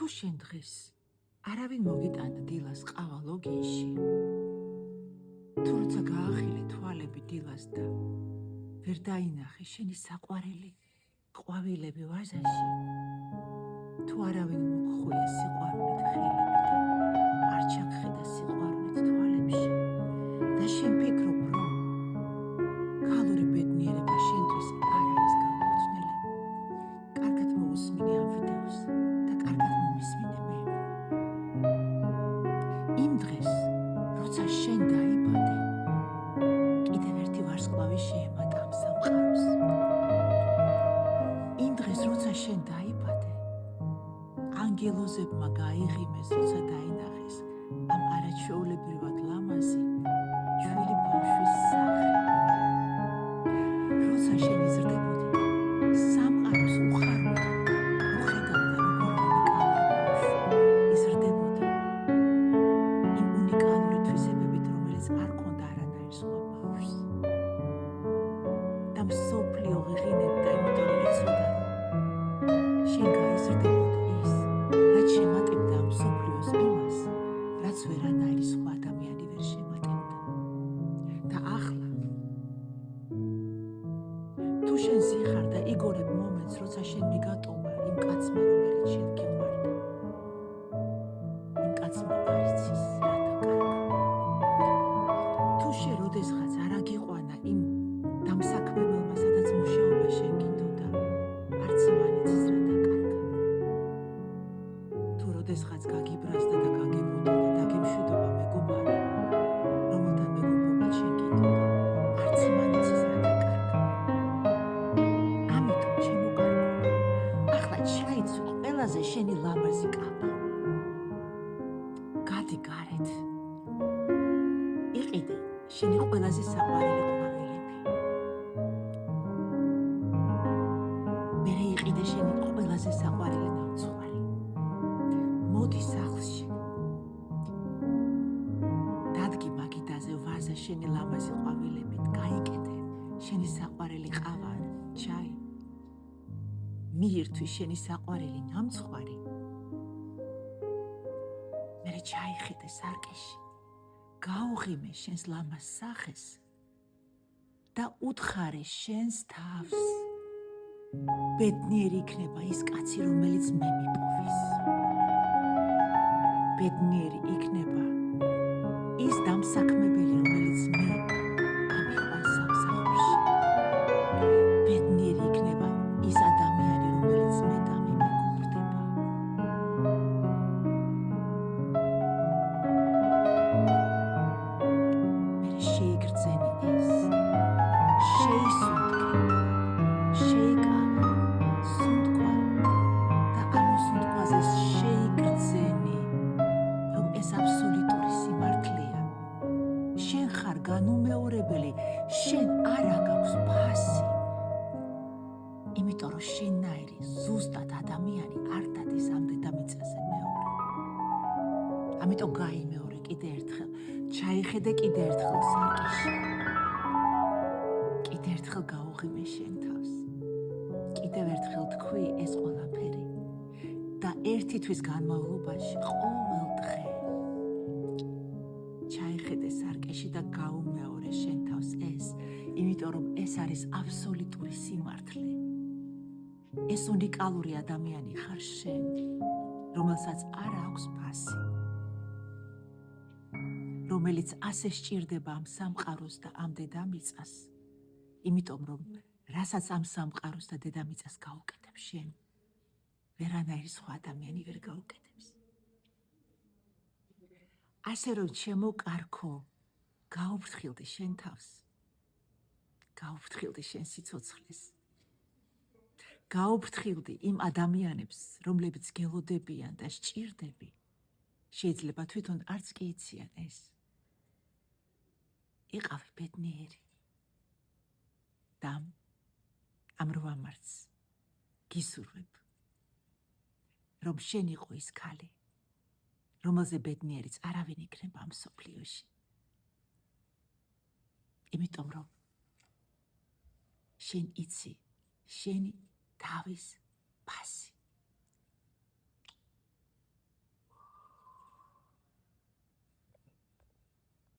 თუ შენ დღეს არავინ მოგიტანა დილას ყავა ლოგინში, თუ როცა გაახილე თვალები დილას და ვერ დაინახე შენი საყვარელი ყვავილები ვაზაში, თუ არავინ მოგხვია სიყვარულით ხილები და არ ჩაგხედა სიყვარულით თვალებში და შენ ფიქრობ, რომ ქალური ბედნიერება შენთვის არ არის განკუთვნილი, კარგად მოусმინე ამ ვიდეოს და კარგად მომისმინე მე. იმ დღეს, როცა შენ დაიბადე, კიდევ ერთი ვარსკვლავი შეემატა ამ სამყაროს. იმ დღეს, როცა შენ დაიბადე, ანგელოზებმა გაიღიმეს, როცა დაინახეს ამ არაჩვეულებრივად ლამაზი ჩვილი ბავშვის სახე. როცა შენ იზრდებოდი, სამყაროს უხაროდ უხედავდა, როგორ უნიკალური ბავშვი იზრდებოდა იმ უნიკალური თვისებებით, რომელიც არ ჰქონდა არანაირ სხვა ბავშვს. და მსოფლიო ღიღინებდა, იმიტომ რომ იცოდა, რომ შენ გაიზრდებოდა ის, რაც შემატებდა ამ მსოფლიოს იმას, რაც ვერანაირი სხვა ადამიანი ვერ შემატებდა. და ახლა თუ შენ ზიხარ და იგორებ მომენტს, როცა შენ მიგატოვა იმ კაცმა, რომელიც შენ გიყვარდა, იმ კაცმა არ იცის რათა კარგა. თუ შენ როდესღაც არ აგიყვანა იმ დამსაქმებელმა, სადაც მუშაობა შენ გინდოდა, არც იმან იცის რათა კარგა. თუ როდესღაც გაგიბრაზდა და გაგებოდა და დაგემშვიდობა მეგობარი, რომელთან მეგობრობა შენ გინდოდა, არც იმან იცის რათა კარგა. ამიტომ ჩემო კარგო, ახლა ჩაიცვი ყველაზე შენი ლამაზი კაბა. გადი გარეთ. იყიდე შენი ყველაზე საყვარელი ყვავილები. მერე იყიდე შენი ყველაზე საყვარელი ნამცხვარი. მოდი სახლში. დადგი მაგიდაზე ვაზა შენი ლამაზი ყვავილებით, გაიკეთე შენი საყვარელი ყავა ან ჩაი. მიირთვი შენი საყვარელი ნამცხვარი. მერე ჩაიხედე სარკეში. გაუღიმე შენს ლამაზ სახეს და უთხარე შენს თავს. ბედნიერი იქნება ის კაცი, რომელიც მე მიპოვის. ბედნიერი იქნება ის დამსაქმებელი, რომელიც მე ამიყვანს სამსახურში. ბედნიერი იქნება ის ადამიანი, რომელიც მე დამიმეგობრდება. მერე შეიგრძენი ეს, შეისუნთქე, შეიკავე, სუნთქვა და ამ სუნთქვაზე შეიგრძენი, რომ ეს აბსოლუტური სიმართლეა. შენ ხარ განუმეორებელი, შენ არ აქვს ფასი. იმიტომ რომ შენნაირი ზუსტად ადამიანი არ დადის ამ დედამიწაზე მეორე. ამიტომ გაიმეორე კიდე ერთხელ, ჩაიხედე კიდე ერთხელ სარკეში. კიდე ერთხელ გაუღიმე შენ თავს. კიდევ ერთხელ თქვი ეს ყველაფერი და ერთი თვის განმავლობაში ყოველ დღე ჩაიხედე სარკეში და გაუმეორე შენ თავს ეს, იმიტომ რომ ეს არის აბსოლუტური სიმართლე. ეს უნიკალური ადამიანი ხარ შენ, რომელსაც არ აქვს ფასი, რომელიც ასე სჭირდება ამ სამყაროს და ამ დედამიწას, იმიტომ რომ რასაც ამ სამყაროს და დედამიწას გაუკეთებ შენ, ვერანაირი სხვა ადამიანი ვერ გაუკეთებს. ასე რომ ჩემო კარგო, გაუფრთხილდი შენ თავს, გაუფრთხილდი შენ სიცოცხლეს, გაუფრთხილდი იმ ადამიანებს, რომლებიც გელოდებიან და სჭირდები, შეიძლება თვითონ არც კი იციან ეს. იყავი ბედნიერი და ამ რვამარცს გისურვებ, რომ შენ იყო ის ქალი, რომელზე ბედნიერიც არავინ იქნება ამ მსოფლიოში. იმიტომ რომ შენ იცი შენი თავის ფასი.